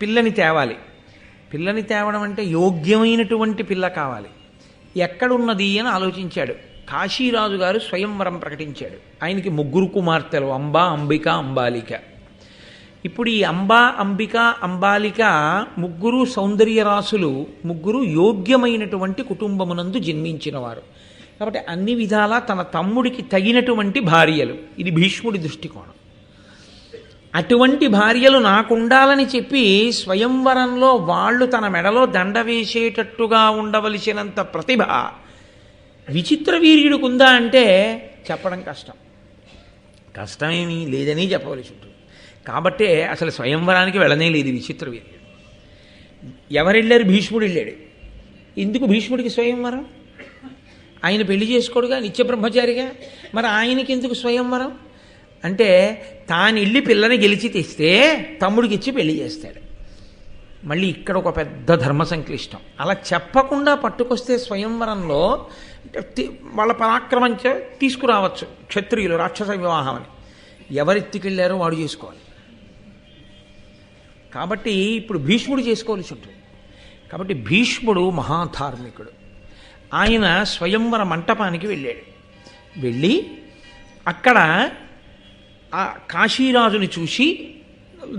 పిల్లని తేవాలి. పిల్లని తేవడం అంటే యోగ్యమైనటువంటి పిల్ల కావాలి. ఎక్కడున్నది అని ఆలోచించాడు. కాశీరాజు గారు స్వయంవరం ప్రకటించాడు. ఆయనకి 3 కుమార్తెలు, అంబా, అంబిక, అంబాలిక. ఇప్పుడు ఈ అంబా, అంబిక, అంబాలిక 3 సౌందర్యరాశులు, 3 యోగ్యమైనటువంటి కుటుంబమునందు జన్మించిన వారు కాబట్టి అన్ని విధాలా తన తమ్ముడికి తగినటువంటి భార్యలు. ఇది భీష్ముడి దృష్టికోణం. అటువంటి భార్యలు నాకుండాలని చెప్పి స్వయంవరంలో వాళ్ళు తన మెడలో దండ వేసేటట్టుగా ఉండవలసినంత ప్రతిభ విచిత్ర వీర్యుడికి ఉందా అంటే చెప్పడం కష్టం. కష్టమేమీ లేదని చెప్పవలసి ఉంటుంది. కాబట్టే అసలు స్వయంవరానికి వెళ్ళనే లేదు విచిత్ర వీర్యుడు. ఎవరెళ్ళారు? భీష్ముడు వెళ్ళాడు. ఎందుకు భీష్ముడికి స్వయంవరం? ఆయన పెళ్లి చేసుకోడుగా, నిత్య బ్రహ్మచారిగా. మరి ఆయనకి ఎందుకు స్వయంవరం అంటే తాను వెళ్ళి పిల్లని గెలిచి తెస్తే తమ్ముడికి ఇచ్చి పెళ్లి చేస్తాడు. మళ్ళీ ఇక్కడ ఒక పెద్ద ధర్మ సంక్లిష్టం. అలా చెప్పకుండా పట్టుకొస్తే స్వయంవరంలో వాళ్ళ పరాక్రమం తీసుకురావచ్చు క్షత్రియులు రాక్షస వివాహం అని. ఎవరెత్తికెళ్ళారో వాడు చేసుకోవాలి. కాబట్టి ఇప్పుడు భీష్ముడు చేసుకోవాల్సి ఉంటుంది. కాబట్టి భీష్ముడు మహాధార్మికుడు. ఆయన స్వయంవర మంటపానికి వెళ్ళాడు. వెళ్ళి అక్కడ ఆ కాశీరాజుని చూసి,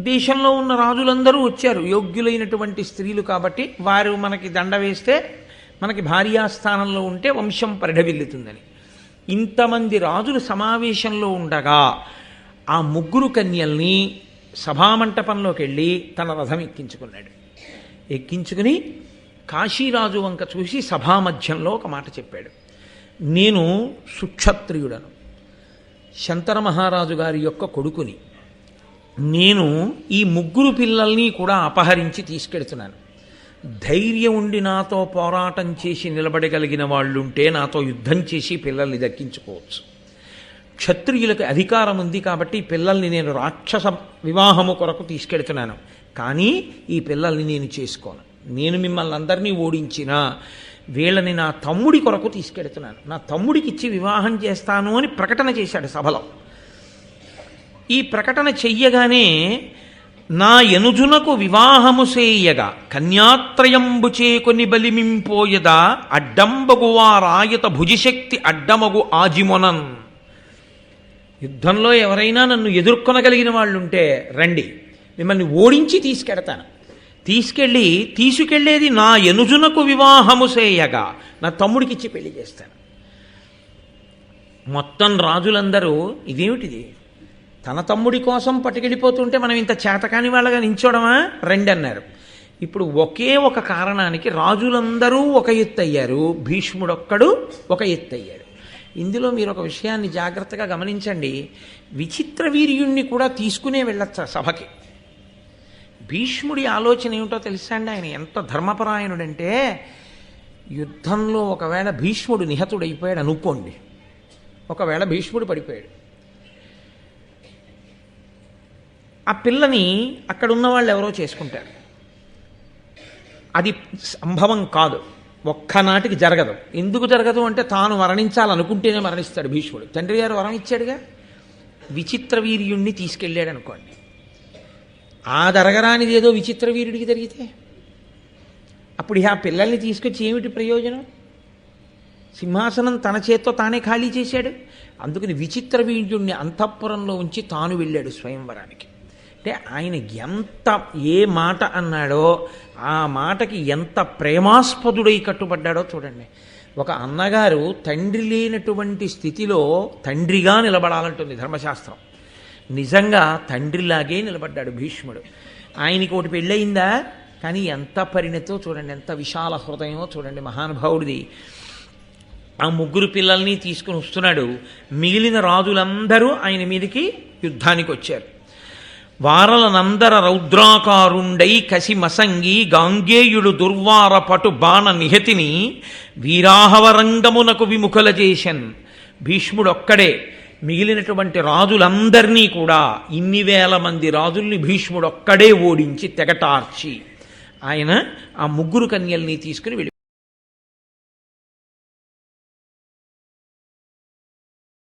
దేశంలో ఉన్న రాజులందరూ వచ్చారు యోగ్యులైనటువంటి స్త్రీలు కాబట్టి, వారు మనకి దండ వేస్తే మనకి భార్యాస్థానంలో ఉంటే వంశం పరిఢవిల్లుతుందని. ఇంతమంది రాజులు సమావేశంలో ఉండగా ఆ 3 కన్యల్ని సభామంటపంలోకి వెళ్ళి తన రథం ఎక్కించుకున్నాడు. ఎక్కించుకుని కాశీరాజు వంక చూసి సభామధ్యంలో ఒక మాట చెప్పాడు. నేను సుక్షత్రియుడను, శంతర మహారాజు గారి యొక్క కొడుకుని. నేను ఈ 3 పిల్లల్ని కూడా అపహరించి తీసుకెడుతున్నాను. ధైర్యం ఉండి నాతో పోరాటం చేసి నిలబడగలిగిన వాళ్ళుంటే నాతో యుద్ధం చేసి పిల్లల్ని దక్కించుకోవచ్చు. క్షత్రియులకు అధికారం ఉంది కాబట్టి పిల్లల్ని నేను రాక్షస వివాహము కొరకు తీసుకెడుతున్నాను. కానీ ఈ పిల్లల్ని నేను చేసుకోను. నేను మిమ్మల్ని అందరినీ ఓడించినా వీళ్ళని నా తమ్ముడి కొరకు తీసుకెడుతున్నాను. నా తమ్ముడికి ఇచ్చి వివాహం చేస్తాను అని ప్రకటన చేశాడు సభలో. ఈ ప్రకటన చెయ్యగానే నా ఎనుజునకు వివాహము సేయగా కన్యాత్రయంబు చేకొని బలిమింపోయదా అడ్డంబగువా రాయత భుజిశక్తి అడ్డమగు ఆజిమొనన్. యుద్ధంలో ఎవరైనా నన్ను ఎదుర్కొనగలిగిన వాళ్ళుంటే రండి, మిమ్మల్ని ఓడించి తీసుకెడతాను. తీసుకెళ్ళేది నా ఎనుజునకు వివాహము సేయగా, నా తమ్ముడికి ఇచ్చి పెళ్లి చేస్తాను. మొత్తం రాజులందరూ ఇదేమిటిది, తన తమ్ముడి కోసం పట్టుకెళ్ళిపోతుంటే మనం ఇంత చేతకాని వాళ్ళగా నించోడమా, రండి అన్నారు. ఇప్పుడు ఒకే ఒక కారణానికి రాజులందరూ ఒక ఎత్తు అయ్యారు, భీష్ముడొక్కడు ఒక ఎత్తు అయ్యాడు. ఇందులో మీరు ఒక విషయాన్ని జాగ్రత్తగా గమనించండి. విచిత్ర వీర్యుణ్ణి కూడా తీసుకునే వెళ్ళొచ్చా సభకి? భీష్ముడి ఆలోచన ఏమిటో తెలుసా అండి? ఆయన ఎంత ధర్మపరాయణుడంటే, యుద్ధంలో ఒకవేళ భీష్ముడు నిహతుడైపోయాడు అనుకోండి, ఒకవేళ భీష్ముడు పడిపోయాడు, ఆ పిల్లని అక్కడ ఉన్న వాళ్ళు ఎవరో చేసుకుంటారు. అది సంభవం కాదు, ఒక్కనాటికి జరగదు. ఎందుకు జరగదు అంటే తాను మరణించాలనుకుంటేనే మరణిస్తాడు భీష్ముడు. తండ్రి గారు వరం ఇచ్చాడుగా. విచిత్ర వీర్యుణ్ణి తీసుకెళ్ళాడు అనుకోండి, ఆ జరగరానిది ఏదో విచిత్ర వీరుడికి జరిగితే అప్పుడు ఆ పిల్లల్ని తీసుకొచ్చి ఏమిటి ప్రయోజనం? సింహాసనం తన చేత్తో తానే ఖాళీ చేశాడు. అందుకని విచిత్ర వీర్యుణ్ణి అంతఃపురంలో ఉంచి తాను వెళ్ళాడు స్వయంవరానికి. అంటే ఆయన ఎంత ఏ మాట అన్నాడో ఆ మాటకి ఎంత ప్రేమాస్పదుడై కట్టుబడ్డాడో చూడండి. ఒక అన్నగారు తండ్రి లేనటువంటి స్థితిలో తండ్రిగా నిలబడాలంటుంది ధర్మశాస్త్రం. నిజంగా తండ్రిలాగే నిలబడ్డాడు భీష్ముడు. ఆయనకి ఒకటి పెళ్ళయిందా, కానీ ఎంత పరిణతో చూడండి, ఎంత విశాల హృదయమో చూడండి మహానుభావుడిది. ఆ 3 పిల్లల్ని తీసుకుని వస్తున్నాడు. మిగిలిన రాజులందరూ ఆయన మీదకి యుద్ధానికి వచ్చారు. వారలనందర రౌద్రాకారుండై కసి మసంగి గాంగేయుడు దుర్వార పటు బాణ నిహతిని వీరాహవరంగమునకు విముఖల చేశన్. భీష్ముడొక్కడే మిగిలినటువంటి రాజులందరినీ కూడా, ఇన్ని వేల మంది రాజుల్ని భీష్ముడొక్కడే ఓడించి తెగటార్చి ఆయన ఆ 3 కన్యల్ని తీసుకుని వెళ్ళి